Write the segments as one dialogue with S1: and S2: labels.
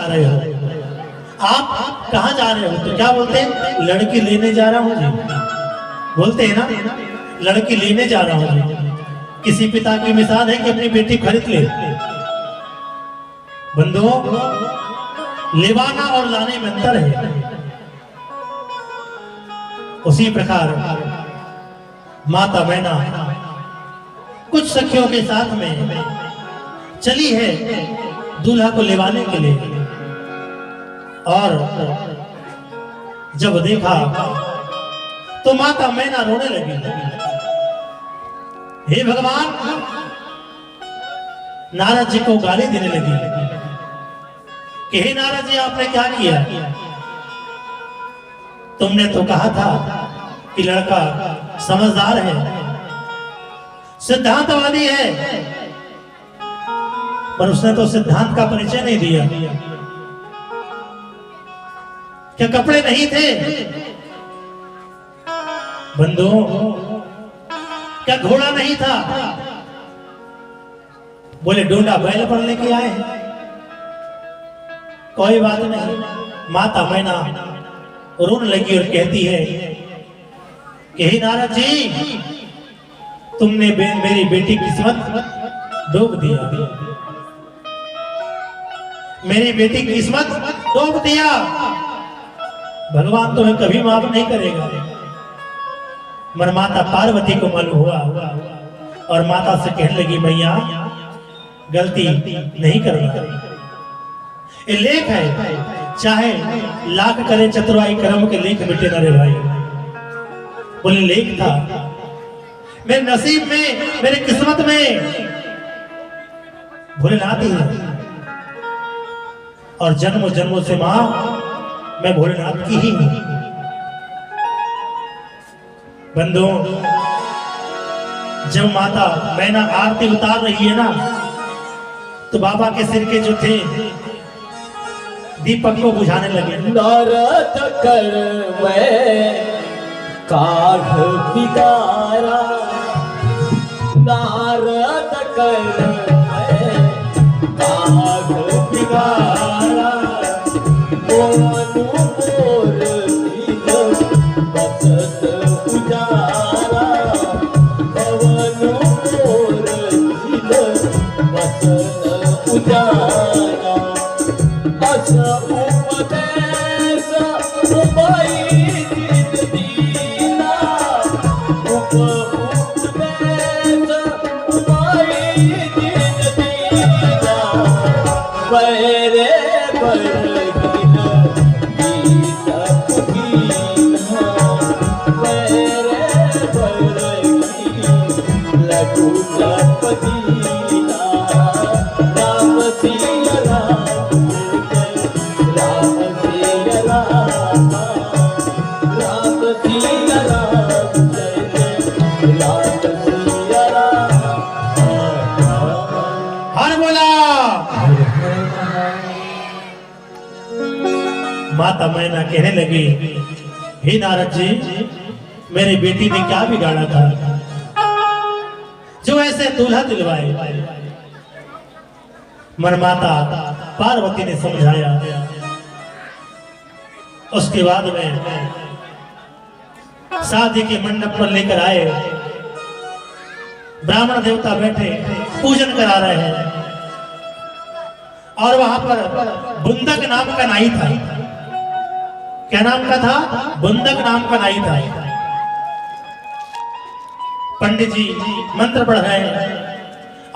S1: जा रहे हो? आप कहाँ जा रहे हो? तो क्या बोलते हैं? लड़की लेने जा रहा हूँ जी। बोलते हैं ना, लड़की लेने जा रहा हूँ जी। किसी पिता की मिसाल है कि अपनी बेटी खरीद ले। बंधुओं, लेवाना और लाने में अंतर है। उसी प्रकार माता मैना कुछ सखियों के साथ में चली है दूल्हा को लेवाने के लिए, और जब देखा तो माता मैना रोने लगी। हे भगवान, नारद जी को गाली देने लगी कि हे नारद जी, आपने क्या किया? तुमने तो कहा था कि लड़का समझदार है, सिद्धांतवादी है, पर उसने तो सिद्धांत का परिचय नहीं दिया। क्या कपड़े नहीं थे? बंधुओं, क्या घोड़ा नहीं था? बोले डोंडा बैल पर लेके आए। कोई बात नहीं। माता मैना रोने लगी और कहती है कि हे नारद जी, तुमने मेरी बेटी की किस्मत डूब दिया। मेरी बेटी की किस्मत डूब दिया। भगवान तुम्हें कभी माफ नहीं करेगा। मर माता पार्वती को मालूम हुआ और माता से कहने लगी, मैया गलती नहीं करना। ये लेख है, चाहे लाख करे चतुराई कर्म के लेख मिटे ना रे भाई। बोले लेख था, मेरे नसीब में, मेरे किस्मत में भोलेनाथ है, और जन्मों जन्मों से मां मैं भोलेनाथ की ही हूं। बंधुओं, जब माता मैना आरती उतार रही है ना, तो बाबा के सिर के जो थे दीपक को बुझाने लगे।
S2: नारद कर मैं काढ़ बिगारा, नारद कर मैं काढ़ बिगारा, मोर बसत उजारा, पवन मोर बसत उजारा, उपदेश उपाई दीना, उपदेश उपाई दीना, बरे बरगीन गीत पुगीना, बरे बरगीन लड्डू चपदीना, राम सिया राम, राम सिया राम, राम सिया राम, राम सिया राम।
S1: हर बोला। माता मैना कहने लगी, हे नारद जी, मेरी बेटी ने क्या बिगाड़ा था जो ऐसे दूल्हा दिलवाए? मन माता पार्वती ने समझाया। उसके बाद में शादी के मंडप पर लेकर आए, ब्राह्मण देवता बैठे पूजन करा रहे हैं, और वहां पर बुंदक नाम का नाई था। क्या नाम का था? बुंदक नाम का नाई था। पंडित जी मंत्र पढ़ रहे हैं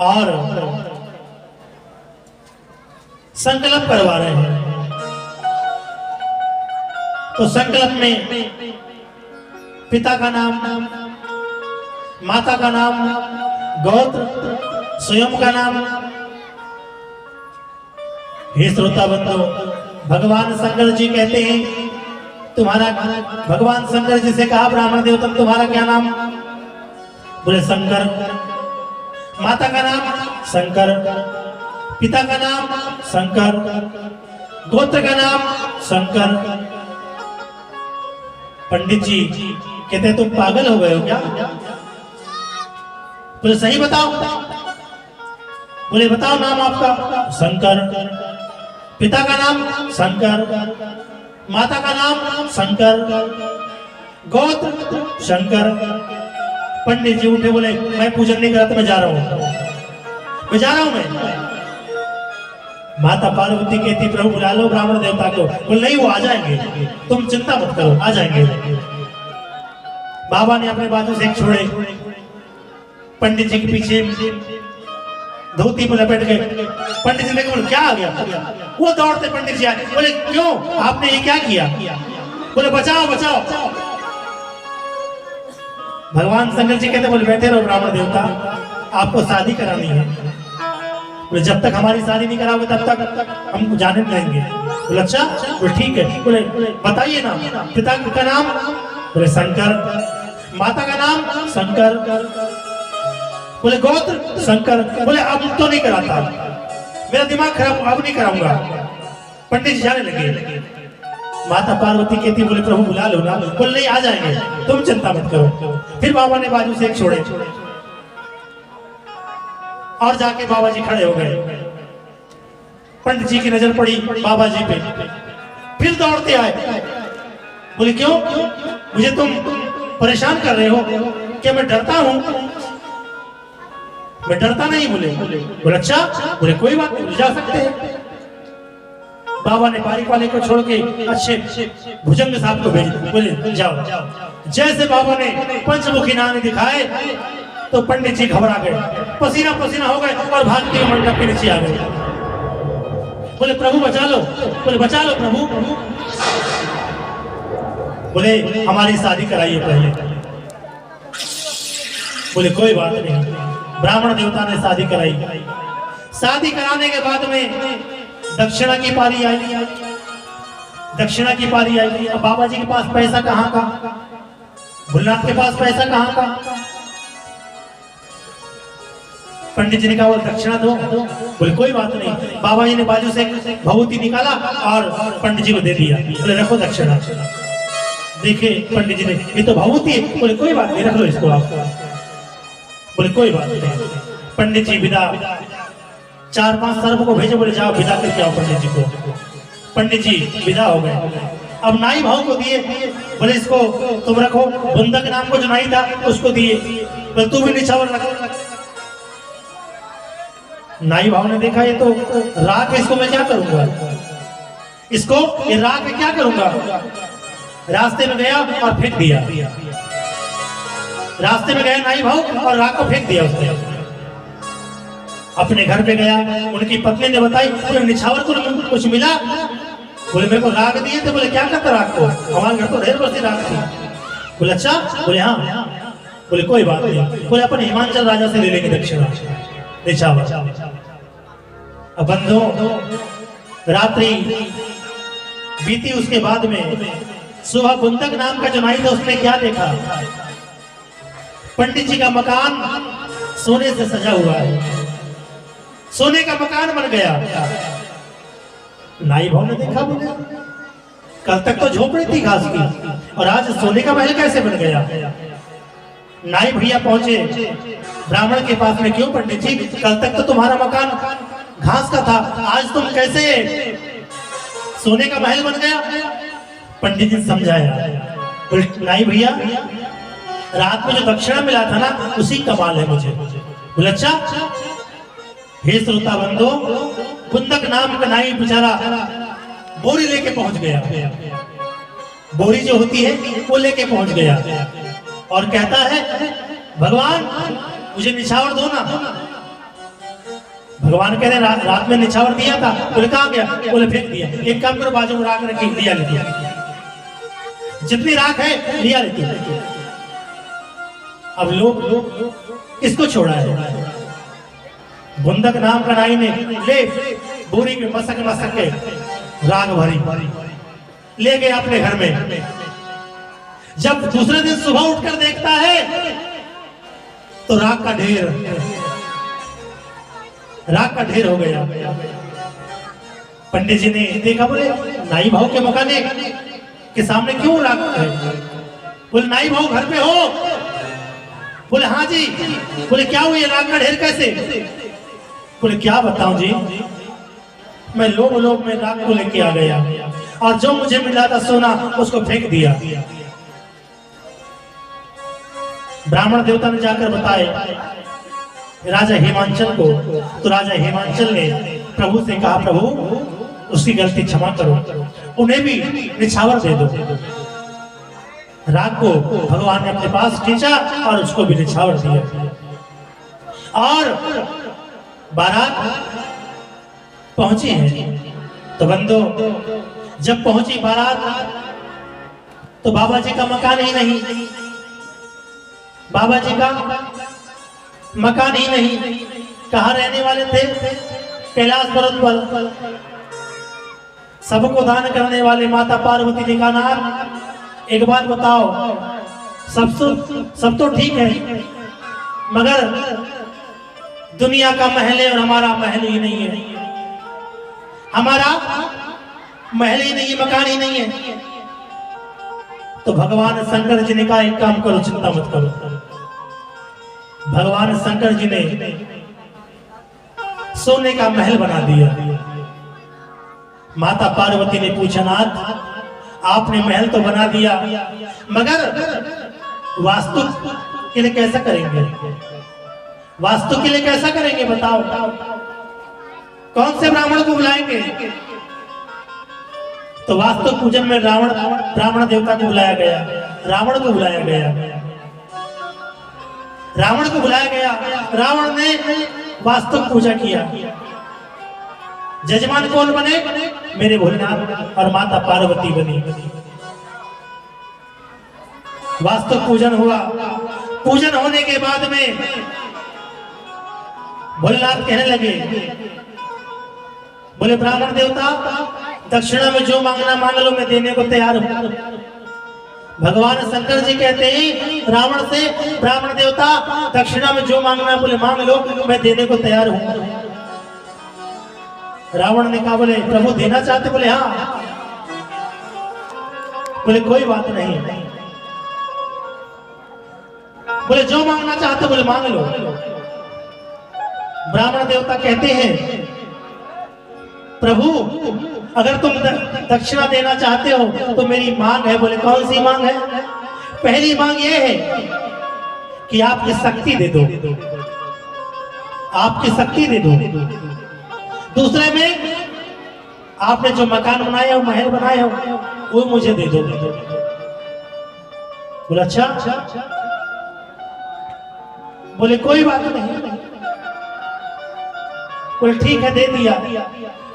S1: और संकल्प करवा रहे हैं। तो संकल्प में पिता का नाम, माता का नाम, गोत्र, स्वयं का नाम। हे श्रोता बंधु, भगवान शंकर जी कहते हैं, तुम्हारा, भगवान शंकर जी से कहा ब्राह्मण देवता, तुम्हारा क्या नाम? बोले शंकर। माता का नाम शंकर, पिता का नाम शंकर, गोत्र का नाम शंकर। पंडित जी कहते तुम पागल हो गए हो क्या? बोले सही बताओ। बोले बताओ नाम आपका? शंकर। पिता का नाम शंकर, माता का नाम शंकर, गोत्र शंकर। पंडित जी उठे बोले मैं पूजन नहीं करा तो मैं जा रहा हूं, मैं जा रहा हूं मैं। माता पार्वती कहती प्रभु बुला लो ब्राह्मण देवता को। बोले नहीं वो आ जाएंगे, तुम चिंता मत करो, आ जाएंगे। बाबा ने अपने बाजू से छोड़े, पंडित जी के पीछे धोती में लपेट गए। पंडित जी ने बोले क्या आ गया? वो दौड़ते पंडित जी आए, बोले क्यों आपने ये क्या किया? बोले बचाओ बचाओ। भगवान शंकर जी कहते बोले बैठे रहो ब्राह्मण देवता, आपको शादी करानी है। बोले जब तक हमारी शादी नहीं कराओगे तब तक हम जाने नहीं देंगे। बोले अच्छा, बोले ठीक है। बोले बताइए ना, पिता का नाम? बोले शंकर, माता का नाम शंकर, बोले गोत्र शंकर। बोले अब तो नहीं कराता, मेरा दिमाग खराब, अब नहीं कराऊंगा। पंडित जी जाने लगे। माता पार्वती कहती बोले प्रभु बुला लो ना। बोले नहीं आ जाएंगे, तुम चिंता मत करो। फिर बाबा ने बाजू से एक छोड़े और जाके बाबा जी खड़े हो गए। पंडित जी की नजर पड़ी बाबा जी पे, फिर दौड़ते आए। बोले क्यों मुझे तुम परेशान कर रहे हो? क्या मैं डरता हूं? मैं डरता नहीं। बोले अच्छा, बोले कोई बात नहीं, जा सकते हैं। बाबा ने बारीक वाले को छोड़ के अच्छे भुजंग साहब को भेज, बोले जाओ। जैसे बाबा ने पंचमुखी नानी दिखाए तो पंडित जी घबरा गए, पसीना पसीना हो गए और भागते हुए मंडप के नीचे आ गए। बोले प्रभु बचा लो। बोले बचा लो प्रभु। बोले हमारी शादी कराइए पहले। बोले कोई बात नहीं। ब्राह्मण देवता ने शादी कराई। शादी कराने के बाद में दक्षिणा की पारी आई। दक्षिणा की पारी आई। अब बाबा जी के पास पैसा कहाँ का? भोलेनाथ के पास पैसा कहाँ का? पंडित जी ने कहा दक्षिणा दो। बोले कोई बात नहीं। बाबा जी ने बाजू से भभूति निकाला और पंडित जी को दे दिया। बोले रखो दक्षिणा। देखे पंडित जी ने ये तो भभूति है। बोले कोई बात नहीं, रख लो इसको आप। बोले कोई बात नहीं। पंडित जी विदा, 4-5 सर्प को भेजे, बोले जाओ विदा करके आओ पंडित जी को। पंडित जी विदा हो गए। अब नाई भाव को दिए, बोले इसको तुम रखो। बुंदक नाम को जो नाई था उसको दिए, बोले तू भी निछावर रख। नाई भाव ने देखा ये तो राख है, इसको मैं क्या करूंगा? इसको ये राख में क्या करूंगा? रास्ते में गया और फेंक दिया। रास्ते में गया नाई भाव और राख को फेंक दिया उसने। अपने घर पे गया, उनकी पत्नी ने बताई तो निछावर को कुछ मिला? बोले मेरे को राख दिए थे। बोले क्या करता राख को? हमारे घर तो ढेर बरसी राख थी। बोले अच्छा? बोले हाँ। बोले कोई बात नहीं। बोले अपन हिमाचल राजा से ले लेंगे दक्षिणा निछावर। अब बंधुओं रात्रि बीती, उसके बाद में सुबह बुंदक नाम का जो नाई था उसने क्या देखा? पंडित जी का मकान सोने से सजा हुआ है, सोने का मकान बन गया। नाई भाव ने देखा, बोले कल तक तो झोपड़ी थी घास की और आज सोने का महल कैसे बन गया? नाई भैया पहुंचे ब्राह्मण के पास में, क्यों पंडित जी कल तक तो तुम्हारा मकान घास का था, आज तुम कैसे सोने का महल बन गया? पंडित जी समझाया, नाई भैया रात में जो दक्षिणा मिला था ना उसी कमाल है मुझे। बोले अच्छा? हे श्रोता बंधु, बुंदक नाम का नाई बेचारा बोरी लेके पहुंच गया। बोरी जो होती है वो लेके पहुंच गया और कहता है भगवान मुझे निछावर दो ना। भगवान कह रहे रात में निछावर दिया था। बोले कहाँ गया? बोले फेंक दिया। एक काम करो, बाजू में राख रखी, लिया ले दिया, जितनी राख है लिया लेती। अब लोग किसको छोड़ा है? बुंदक नाम का नाई ने ले बोरी में मसक मसक के राख भरी, ले गए अपने घर में। जब दूसरे दिन सुबह उठकर देखता है तो राख का ढेर हो गया। पंडित जी ने देखा, बोले नाई भाव के मकाने के सामने क्यों राख है? बोले नाई भाव घर पे हो? बोले हाँ जी। बोले क्या हुआ, राख का ढेर कैसे? बोले क्या बताऊं जी, मैं लोभ लोभ में राग को लेके आ गया और जो मुझे मिला था सोना उसको फेंक दिया। ब्राह्मण देवता ने जाकर बताए राजा हिमांचल को, तो राजा हिमांचल ने प्रभु से कहा, प्रभु उसकी गलती क्षमा करो, उन्हें भी निछावर दे दो। राग को भगवान ने अपने पास खींचा और उसको भी निछावर दिया। और बारात पहुंची है तो बंदो, जब पहुंची बारात तो बाबा जी का मकान ही नहीं, बाबा जी का मकान ही नहीं। कहाँ रहने वाले थे? कैलाश पर्वत पर। सबको दान करने वाले माता पार्वती ने कहा, नाथ एक बात बताओ, सब तो ठीक है, मगर दुनिया का महल है और हमारा महल ही नहीं है, हमारा महल ही नहीं है, मकान ही नहीं है। तो भगवान शंकर जी ने कहा, एक काम करो, चिंता मत करो। भगवान शंकर जी ने सोने का महल बना दिया। माता पार्वती ने पूछा, नाथ आपने महल तो बना दिया, मगर वास्तु के लिए कैसा करेंगे? वास्तु के लिए कैसा करेंगे बताओ? कौन से ब्राह्मण को बुलाएंगे? तो वास्तु पूजन में ब्राह्मण देवता को बुलाया गया, रावण को बुलाया गया, रावण को बुलाया गया। रावण ने वास्तु पूजा किया। जजमान कौन बने? मेरे भोलेनाथ और माता पार्वती बनी। वास्तु पूजन हुआ। पूजन होने के बाद में भोलेनाथ कहने लगे, बोले ब्राह्मण देवता दक्षिणा में जो मांगना मांग लो, मैं देने को तैयार हूं। भगवान शंकर जी कहते हैं रावण से, ब्राह्मण देवता दक्षिणा में जो मांगना है बोले मांग लो, मैं देने को तैयार हूं। रावण ने कहा, बोले प्रभु देना चाहते? बोले हाँ। बोले कोई बात नहीं। बोले जो मांगना चाहते बोले मांग लो। ब्राह्मण देवता कहते हैं, प्रभु अगर तुम दक्षिणा देना चाहते हो तो मेरी मांग है। बोले कौन सी मांग है? पहली मांग ये है कि आपकी शक्ति दे दो, आपकी शक्ति दे दो। दूसरे में आपने जो मकान बनाया हो, महल बनाया हो, वो मुझे दे दो। बोले अच्छा। बोले कोई बात नहीं। बोले ठीक है, दे दिया।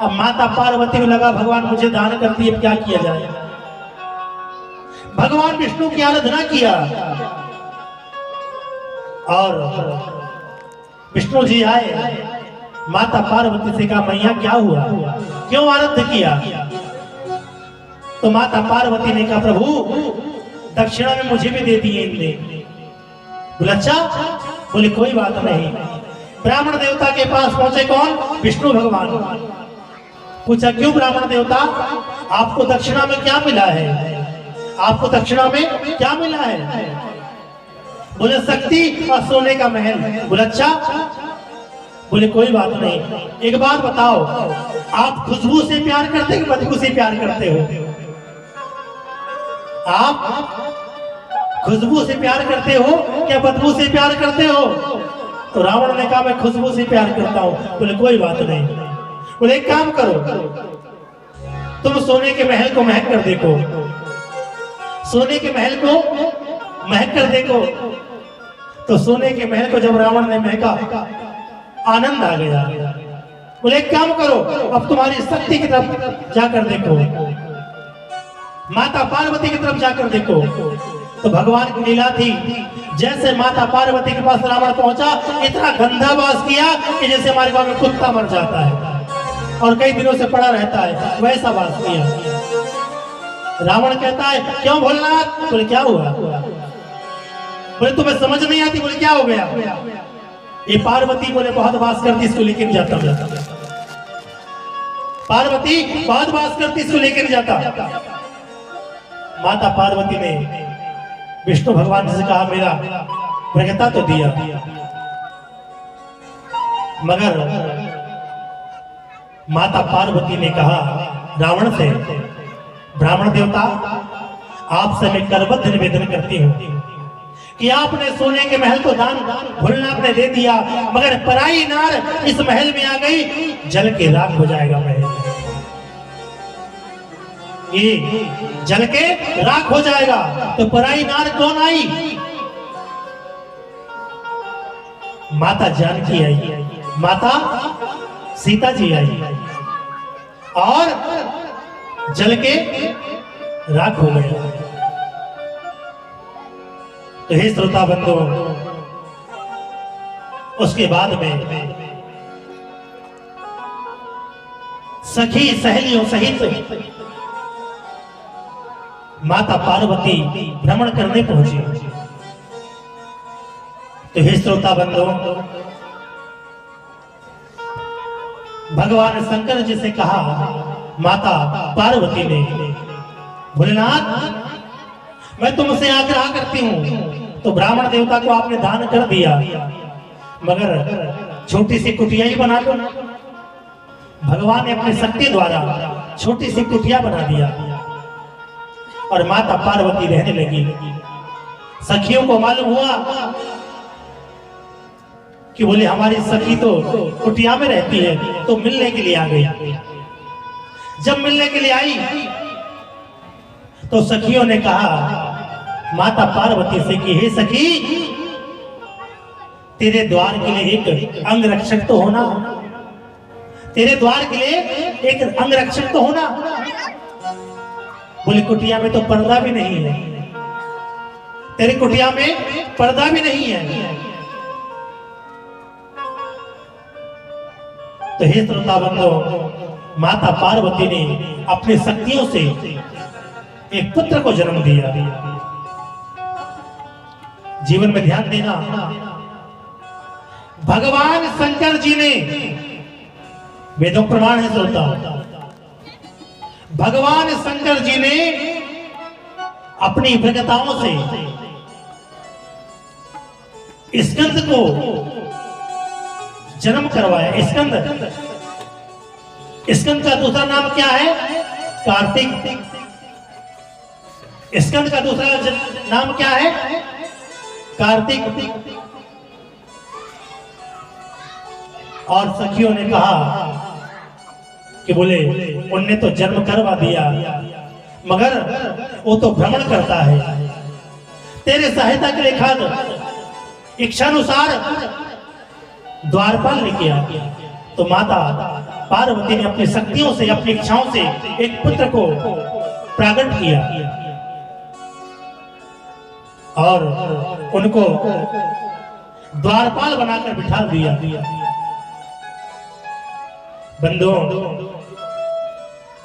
S1: अब माता पार्वती को लगा भगवान मुझे दान करती है, क्या किया जाए? भगवान विष्णु की आराधना किया और विष्णु जी आए। माता पार्वती से कहा, मैया क्या हुआ, क्यों आराध्य किया? तो माता पार्वती ने कहा, प्रभु दक्षिणा में मुझे भी दे दिए इनने। बोले अच्छा। बोले कोई बात नहीं। ब्राह्मण देवता के पास पहुंचे कौन? विष्णु भगवान। पूछा क्यों ब्राह्मण देवता, आपको दक्षिणा में क्या मिला है? आपको दक्षिणा में क्या मिला है? बोले शक्ति और सोने का महल। बोले अच्छा। बोले कोई बात नहीं। एक बात बताओ, आप खुशबू से प्यार करते हैं कि बदबू से प्यार करते हो? आप खुशबू से प्यार करते हो क्या बदबू से प्यार करते हो? तो रावण ने कहा मैं खुशबू से प्यार करता हूं। बोले कोई बात नहीं। बोले एक काम करो, तुम सोने के महल को महक कर देखो, सोने के महल को महक कर देखो। तो सोने के महल को जब रावण ने महका, आनंद आ गया। बोले एक काम करो, अब तुम्हारी शक्ति की तरफ जाकर देखो, माता पार्वती की तरफ जाकर देखो। तो भगवान की लीला थी, जैसे माता पार्वती के पास रावण पहुंचा, इतना गंदा वास किया कि जैसे हमारे गांव में कुत्ता मर जाता है और कई दिनों से पड़ा रहता है, वैसा वास किया। रावण कहता है क्यों भोलेनाथ? बोले क्या हुआ? बोले तुम्हें समझ नहीं आती? बोले क्या हो गया? ये पार्वती बोले बहुत वास करती, इसको लेकर जाता हूं। पार्वती बहुत वास करती, इसको लेकर जाता। माता पार्वती ने विष्णु भगवान से कहा मेरा प्रज्ञता तो दिया, मगर माता पार्वती ने कहा रावण से, ब्राह्मण देवता, आपसे मैं करबद्ध निवेदन करती हूँ कि आपने सोने के महल को दान भोलेनाथ ने दे दिया, मगर पराई नार इस महल में आ गई, जल के राख हो जाएगा महल, ये जल के राख हो जाएगा। तो पराई नार कौन आई? माता जानकी आई, माता सीता जी आई और जल के राख हो गया। तो हे श्रोता बंधु, उसके बाद में सखी सहेलियों सहित माता पार्वती भ्रमण करने पहुंची। तो हे श्रोता बंधु, भगवान शंकर जी से कहा माता पार्वती ने, भोलेनाथ मैं तुमसे आग्रह करती हूं, तो ब्राह्मण देवता को आपने दान कर दिया, मगर छोटी सी कुटिया ही बना दो। भगवान ने अपनी शक्ति द्वारा छोटी सी कुटिया बना दिया और माता पार्वती रहने लगी। सखियों को मालूम हुआ कि बोले हमारी सखी तो कुटिया में रहती है, तो मिलने के लिए आ गई। जब मिलने के लिए आई तो सखियों ने कहा माता पार्वती से कि हे सखी, तेरे द्वार के लिए एक अंगरक्षक तो होना, तेरे द्वार के लिए एक अंगरक्षक तो होना। बोले कुटिया में तो पर्दा भी नहीं है, तेरी कुटिया में पर्दा भी नहीं है। तो हे श्रोता बंधु, माता पार्वती ने अपनी शक्तियों से एक पुत्र को जन्म दिया। जीवन में ध्यान देना, भगवान शंकर जी ने, वेदों प्रमाण है श्रोता, भगवान शंकर जी ने अपनी विगताओं से स्कंद को जन्म करवाया। स्कंद का दूसरा नाम क्या है? कार्तिक। स्कंद का दूसरा नाम क्या है? कार्तिक। और सखियों ने कहा कि बोले उनने तो जन्म करवा दिया, मगर वो तो भ्रमण करता है, तेरे सहायता के लिए खाद इच्छानुसार द्वारपाल लेके आ गया। तो माता पार्वती ने अपनी शक्तियों से, अपनी इच्छाओं से एक पुत्र को प्रागट किया और उनको द्वारपाल बनाकर बिठा दिया। बंधुओं,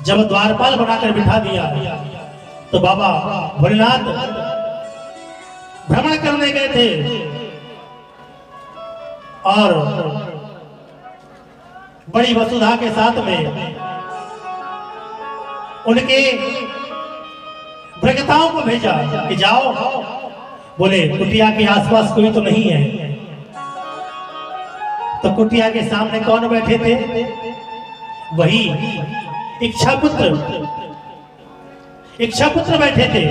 S1: जब द्वारपाल बनाकर बिठा दिया तो बाबा भोलेनाथ भ्रमण करने गए थे और बड़ी वसुधा के साथ में उनके भ्रगताओं को भेजा कि जाओ, बोले कुटिया के आसपास कोई तो नहीं है। तो कुटिया के सामने कौन बैठे थे? वही इच्छापुत्र बैठे थे।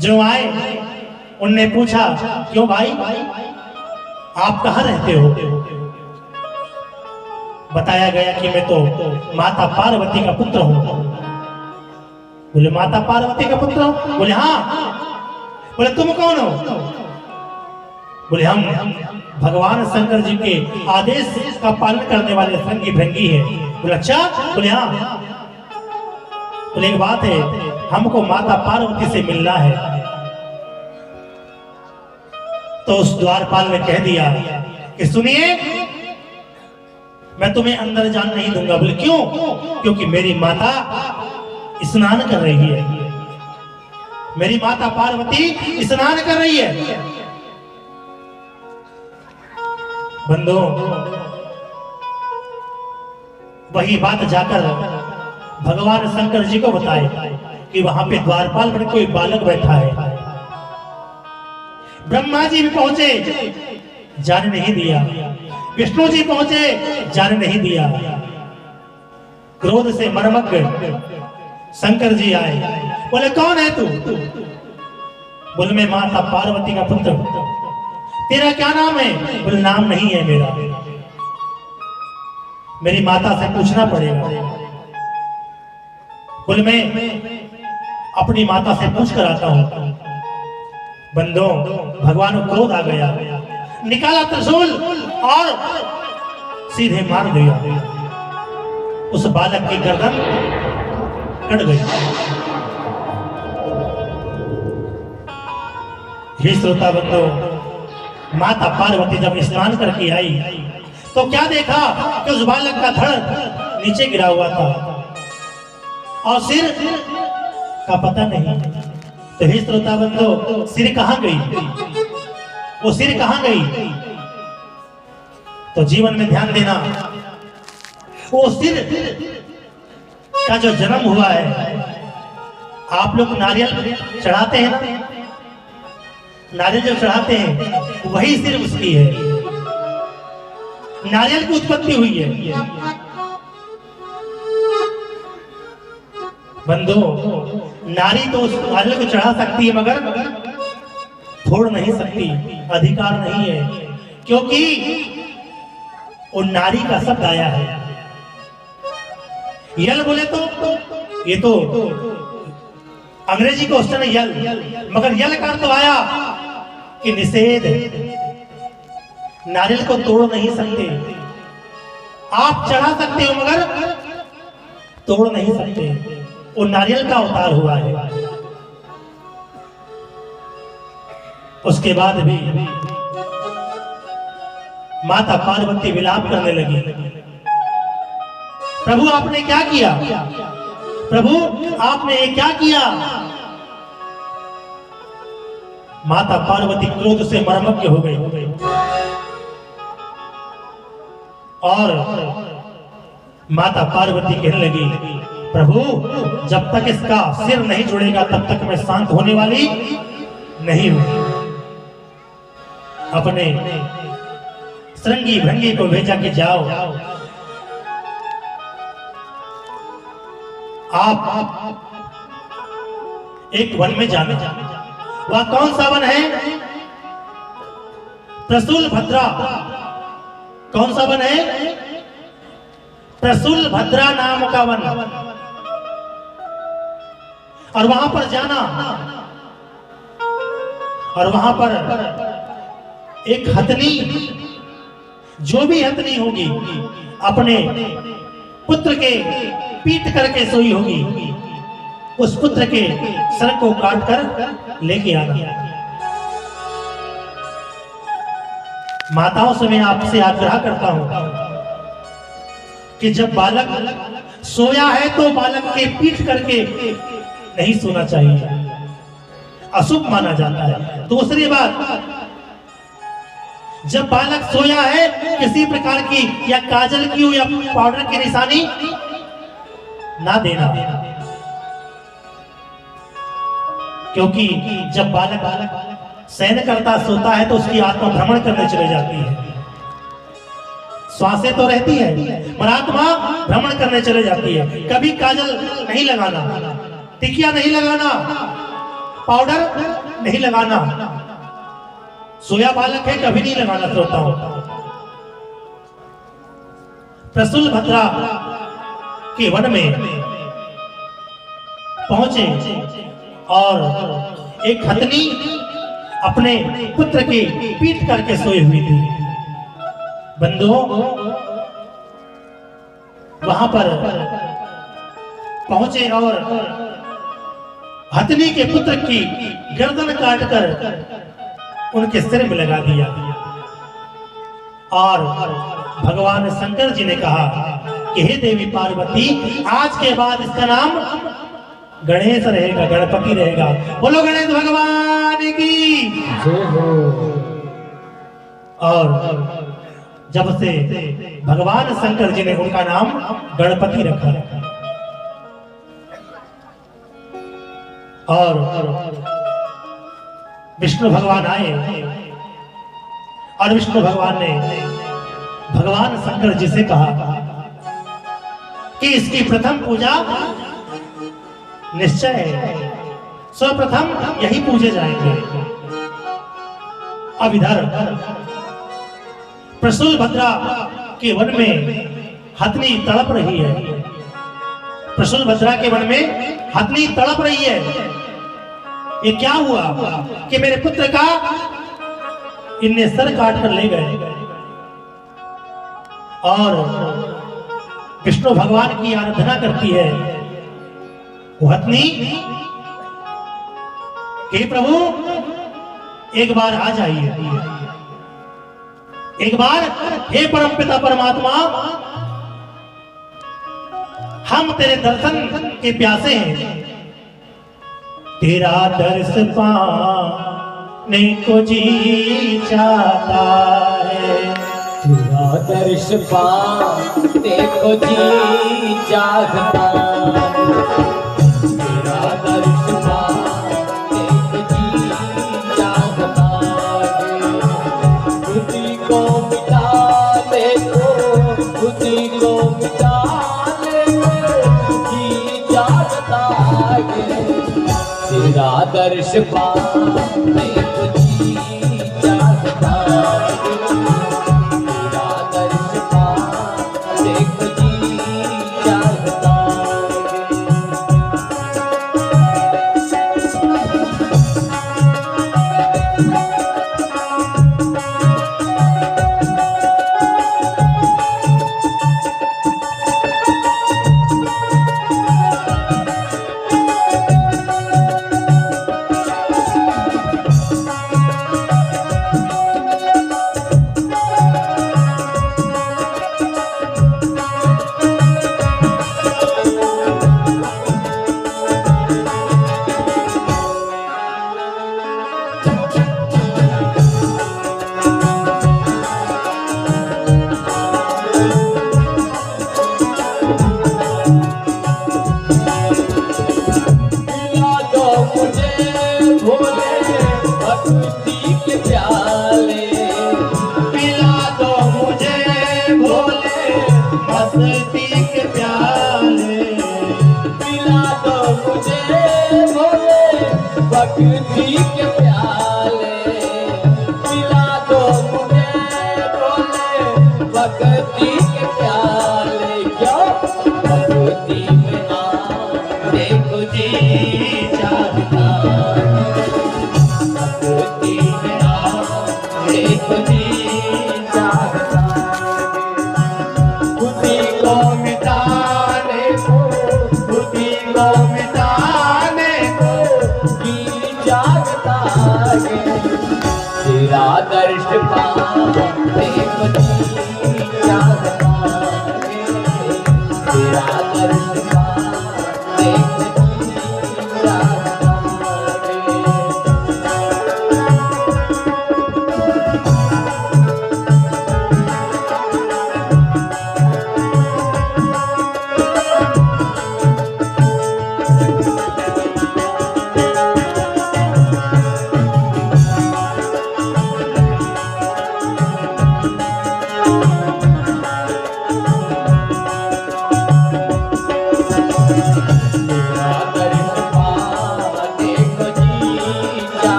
S1: जो आए उनने पूछा, क्यों भाई, आप कहाँ रहते हो? बताया गया कि मैं तो माता पार्वती का पुत्र हूं। बोले माता पार्वती का पुत्र हो? बोले हाँ। बोले तुम कौन हो? बोले हम भगवान शंकर जी के आदेश का पालन करने वाले संगी भृंगी है। बोले अच्छा? बोले हाँ। बोले एक बात है, हमको माता पार्वती से मिलना है। तो उस द्वारपाल ने कह दिया कि सुनिए, मैं तुम्हें अंदर जान नहीं दूंगा। बोले क्यों? क्योंकि मेरी माता स्नान कर रही है, मेरी माता पार्वती स्नान कर रही है। बंधु, वही बात जाकर भगवान शंकर जी को बताए कि वहां पे द्वारपाल पर कोई बालक बैठा है। ब्रह्मा जी भी पहुंचे, जाने नहीं दिया। विष्णु जी पहुंचे, जाने नहीं दिया। क्रोध से मर्मज्ञ शंकर जी आए, बोले कौन है तू? बोले मैं माता पार्वती का पुत्र। तेरा क्या नाम है? बोले नाम नहीं है मेरा, मेरी माता से पूछना पड़ेगा। बोले मैं अपनी माता से पूछ कर आता हूं। बंदो, भगवान को क्रोध आ गया, निकाला त्रिशूल और सीधे मार दिया। उस बालक की गर्दन कट गई। हे श्रोता बंदो, माता पार्वती जब स्नान करके आई तो क्या देखा कि उस बालक का धड़ नीचे गिरा हुआ था और सिर का पता नहीं। तो हे श्रोता बंदो, सिर कहां गई? वो सिर कहां गई? तो जीवन में ध्यान देना, वो सिर का जो जन्म हुआ है, आप लोग नारियल चढ़ाते हैं ना, नारियल जो चढ़ाते हैं वही सिर उसकी है, नारियल की उत्पत्ति हुई है। बंधु, नारी तो उस नारियल को चढ़ा सकती है मगर फोड़ नहीं सकती, अधिकार नहीं है, क्योंकि वो नारी का शब्द आया है। यल बोले तो ये तो अंग्रेजी क्वेश्चन है यल, मगर यल का तो आया कि निषेध, नारियल को तोड़ नहीं सकते। आप चढ़ा सकते हो मगर तोड़ नहीं सकते, वो नारियल का अवतार हुआ है। उसके बाद भी माता पार्वती विलाप करने लगी, प्रभु आपने क्या किया? प्रभु आपने ये क्या किया? माता पार्वती क्रोध से मर्मज्ञ हो गई और माता पार्वती कहने लगी, प्रभु जब तक इसका सिर नहीं जुड़ेगा तब तक मैं शांत होने वाली नहीं हूं। अपने श्रृंगी भृंगी को भेजा कि जाओ, आप एक वन में जाना। वह कौन सा वन है? प्रसूल भद्रा। कौन सा वन है? प्रसूल भद्रा नाम का वन। और वहां पर जाना और वहां पर एक हथनी, जो भी हथनी होगी अपने पुत्र के पीट करके सोई होगी, उस पुत्र के सर को काट कर लेके आना। माताओं से मैं आपसे आग्रह करता हूं कि जब बालक सोया है तो बालक के पीट करके नहीं सोना चाहिए, अशुभ माना जाता है। दूसरी बात, जब बालक सोया है किसी प्रकार की या काजल की हो या पाउडर की निशानी ना देना, क्योंकि जब बालक शयन करता सोता है तो उसकी आत्मा भ्रमण करने चले जाती है। श्वासें तो रहती है पर आत्मा भ्रमण करने चले जाती है। कभी काजल नहीं लगाना, टिकिया नहीं लगाना, पाउडर नहीं लगाना। सोया बालक है, कभी नहीं लगाना श्रोताओं। प्रसूल भद्रा के वन में पहुंचे और एक हथनी अपने पुत्र की पीट करके सोई हुई थी। बंधुओं, वहां पर पहुंचे और हथनी के पुत्र की गर्दन काटकर उनके सिर में लगा दिया। और भगवान शंकर जी ने कहा कि हे देवी पार्वती, आज के बाद इसका नाम गणेश रहेगा, गणपति रहेगा। बोलो गणेश भगवान की जय हो। और जब से भगवान शंकर जी ने उनका नाम गणपति रखा। और विष्णु भगवान आए और विष्णु भगवान ने भगवान शंकर जी से कहा कि इसकी प्रथम पूजा निश्चय है, सर्वप्रथम यही पूजे जाएंगे। अब इधर प्रसूल भद्रा के वन में हथनी तड़प रही है। प्रसूल भद्रा के वन में हथनी तड़प रही है। ये क्या हुआ कि मेरे पुत्र का इनने सर काट कर ले गए और विष्णु भगवान की आराधना करती है वो हथनी। हे प्रभु एक बार आ जाइए, एक बार हे परमपिता परमात्मा, हम तेरे दर्शन के प्यासे हैं। तेरा दर्श पाने को जी चाहता है,
S2: तेरा दर्श पाने को जी चाहता है, तेरा दर्श पाने को जी चाहता है। बुद्धि को मिटा ले तो, बुद्धि को मिटा ले तो जी चाहता है। तेरा दर्श पाने को जी चाहता है, तेरा दर्श पाने को जी चाहता है। भक्ति के प्याले पिला दो मुझे, बोले भक्ति के प्याले। क्यों भक्ति में आने को जी चाहता है, भक्ति में आने को जी चाहता है। बुद्धि को मिटाने को, बुद्धि को मिटाने को जागता है। तेरा दर्श पाने को जी जागता है, तेरा दर्श पाने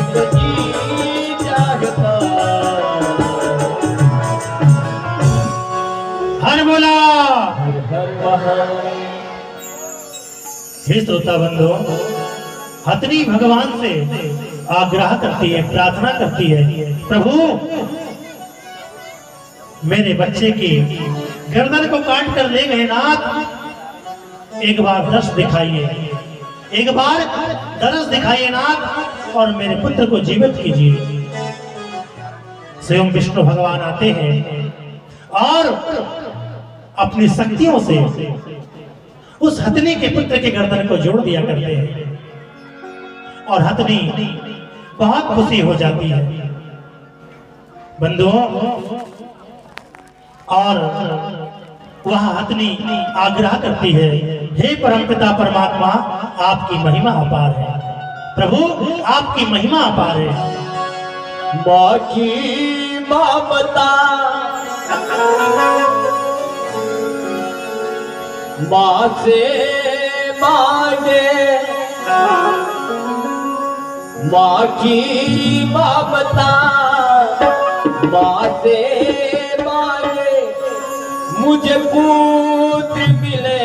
S2: को जी जागता है।
S1: हर बोला हे श्रोता बंधु, हथनी भगवान से आग्रह करती है, प्रार्थना करती है, प्रभु मेरे बच्चे की गर्दन को काट कर ले गए नाथ, एक बार दर्श दिखाइए, एक बार दर्श दिखाइए नाथ और मेरे पुत्र को जीवित कीजिए। स्वयं विष्णु भगवान आते हैं और अपनी शक्तियों से उस हथनी के पुत्र के गर्दन को जोड़ दिया करते हैं और हथनी बहुत खुशी हो जाती है बंधुओं। और वह हथनी आग्रह करती है, हे परमपिता परमात्मा आपकी महिमा अपार है, प्रभु आपकी महिमा अपार है।
S2: माँ की ममता माँ से मांगे, माँ की ममता माँ से मांगे, मुझे पुत्र मिले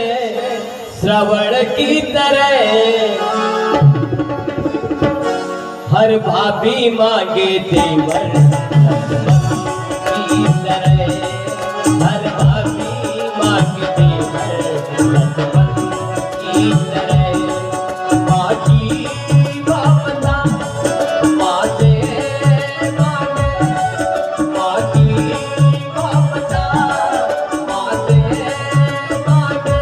S2: श्रवण की तरह। हर भाभी मांगे देवर की तरह, हर भाभी मांगे देवर की तरह। माँ की ममता माँ से मांगे, माँ की ममता माँ से मांगे,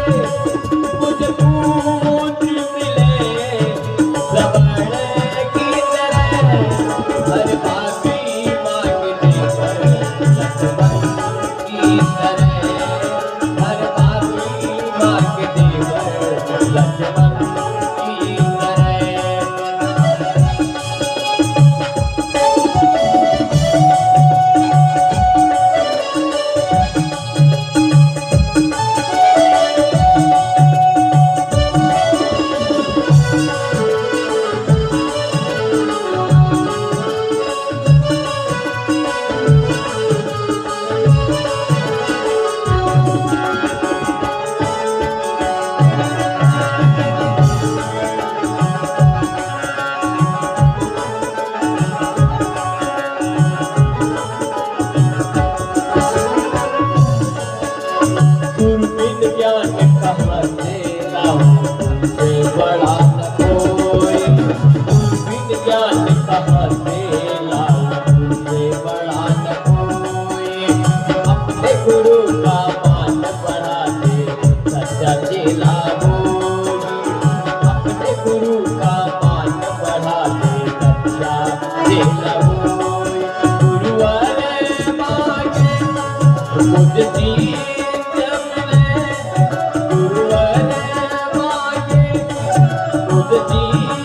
S2: मुझे पुत्र मिले श्रवण की तरह। हर भाभी मांगे देवर की तरह, हर भाभी मांगे देवर लक्ष्मण की तरह। दूरबीन ज्ञान कहाँ से लाऊं तुझसे